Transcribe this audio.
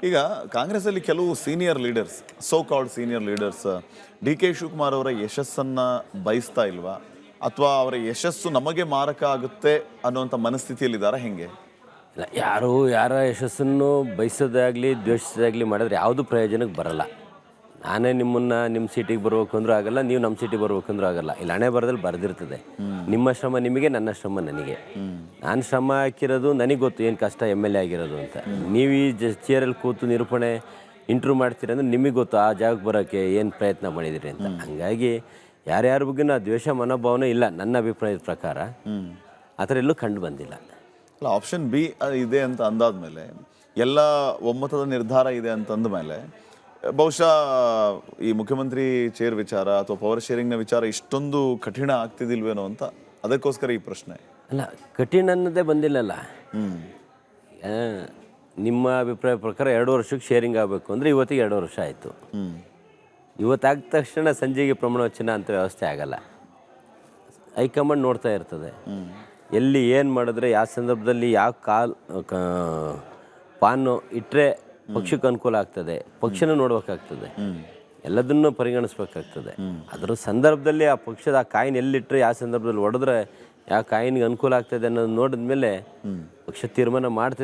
ಈಗ ಕಾಂಗ್ರೆಸ್ಸಲ್ಲಿ ಕೆಲವು senior leaders, so called senior leaders D K Shivakumar ಅವರ ಯಶಸ್ಸನ್ನು ಬಯಸ್ತಾ ಇಲ್ವಾ, ಅಥವಾ ಅವರ ಯಶಸ್ಸು ನಮಗೆ ಮಾರಕ ಆಗುತ್ತೆ ಅನ್ನುವಂಥ ಮನಸ್ಥಿತಿಯಲ್ಲಿದ್ದಾರಾ ಹೆಂಗೆ? ಇಲ್ಲ, ಯಾರ ಯಶಸ್ಸನ್ನು ಬಯಸೋದಾಗಲಿ ದ್ವೇಷಿಸೋದಾಗಲಿ ಮಾಡಿದ್ರೆ ಯಾವುದೂ ಪ್ರಯೋಜನಕ್ಕೆ ಬರಲ್ಲ. ನಾನೇ ನಿಮ್ಮ ಸೀಟಿಗೆ ಬರ್ಬೇಕು ಅಂದ್ರೂ ಆಗಲ್ಲ, ನೀವು ನಮ್ಮ ಸೀಟಿಗೆ ಬರ್ಬೇಕು ಅಂದ್ರೂ ಆಗಲ್ಲ. ಇಲ್ಲಿ ಹಣೆ ಬರದಲ್ಲಿ ಬರೆದಿರ್ತದೆ, ನಿಮ್ಮ ಶ್ರಮ ನಿಮಗೆ, ನನ್ನ ಶ್ರಮ ನನಗೆ. ನಾನು ಶ್ರಮ ಹಾಕಿರೋದು ನನಗೆ ಗೊತ್ತು ಏನು ಕಷ್ಟ MLA ಆಗಿರೋದು ಅಂತ. ನೀವು ಈ ಚೇರಲ್ಲಿ ಕೂತು ನಿರೂಪಣೆ ಇಂಟ್ರ್ಯೂ ಮಾಡ್ತೀರಂದ್ರೆ ನಿಮಗೆ ಗೊತ್ತು ಆ ಜಾಗಕ್ಕೆ ಬರೋಕ್ಕೆ ಏನು ಪ್ರಯತ್ನ ಮಾಡಿದಿರಿ ಅಂತ. ಹಂಗಾಗಿ ಯಾರ್ಯಾರ ಬಗ್ಗೆ ಆ ದ್ವೇಷ ಮನೋಭಾವನೆ ಇಲ್ಲ ನನ್ನ ಅಭಿಪ್ರಾಯದ ಪ್ರಕಾರ. ಆ ಥರ ಎಲ್ಲೂ ಕಂಡು ಬಂದಿಲ್ಲ. ಅಲ್ಲ, ಆಪ್ಷನ್ ಬಿ ಇದೆ ಅಂತ ಅಂದಾದ್ಮೇಲೆ, ಎಲ್ಲ ಒಮ್ಮತದ ನಿರ್ಧಾರ ಇದೆ ಅಂತಂದ ಮೇಲೆ ಬಹುಶಃ ಈ ಮುಖ್ಯಮಂತ್ರಿ ಚೇರ್ ವಿಚಾರ ಅಥವಾ ಪವರ್ ಶೇರಿಂಗ್ನ ವಿಚಾರ ಇಷ್ಟೊಂದು ಕಠಿಣ ಆಗ್ತಿದಿಲ್ವೇನೋ ಅಂತ, ಅದಕ್ಕೋಸ್ಕರ ಈ ಪ್ರಶ್ನೆ. ಅಲ್ಲ, ಕಠಿಣ ಅನ್ನೋದೇ ಬಂದಿಲ್ಲಲ್ಲ. ನಿಮ್ಮ ಅಭಿಪ್ರಾಯ ಪ್ರಕಾರ 2 ವರ್ಷಕ್ಕೆ ಶೇರಿಂಗ್ ಆಗಬೇಕು ಅಂದರೆ ಇವತ್ತಿಗೆ 2 ವರ್ಷ ಆಯಿತು. ಇವತ್ತಾದ ತಕ್ಷಣ ಸಂಜೆಗೆ ಪ್ರಮಾಣ ವಚನ ಅಂತ ವ್ಯವಸ್ಥೆ ಆಗಲ್ಲ. ಹೈಕಮಾಂಡ್ ನೋಡ್ತಾ ಇರ್ತದೆ, ಎಲ್ಲಿ ಏನು ಮಾಡಿದ್ರೆ ಯಾವ ಸಂದರ್ಭದಲ್ಲಿ ಯಾವ ಪಾನು ಇಟ್ಟರೆ ಪಕ್ಷಕ್ಕೆ ಅನುಕೂಲ ಆಗ್ತದೆ, ಪಕ್ಷನ ನೋಡ್ಬೇಕಾಗ್ತದೆ, ಎಲ್ಲದನ್ನೂ ಪರಿಗಣಿಸ್ಬೇಕಾಗ್ತದೆ. ಅದರ ಸಂದರ್ಭದಲ್ಲಿ ಆ ಪಕ್ಷದ ಆ ಕಾಯಿನ್ ಎಲ್ಲಿಟ್ಟರೆ ಯಾವ ಸಂದರ್ಭದಲ್ಲಿ ಹೊಡೆದ್ರೆ ಯಾವ ಕಾಯಿನ್ಗೆ ಅನುಕೂಲ ಆಗ್ತದೆ ಅನ್ನೋದು ನೋಡಿದ ಮೇಲೆ ಪಕ್ಷ ತೀರ್ಮಾನ ಮಾಡ್ತಿದೆ.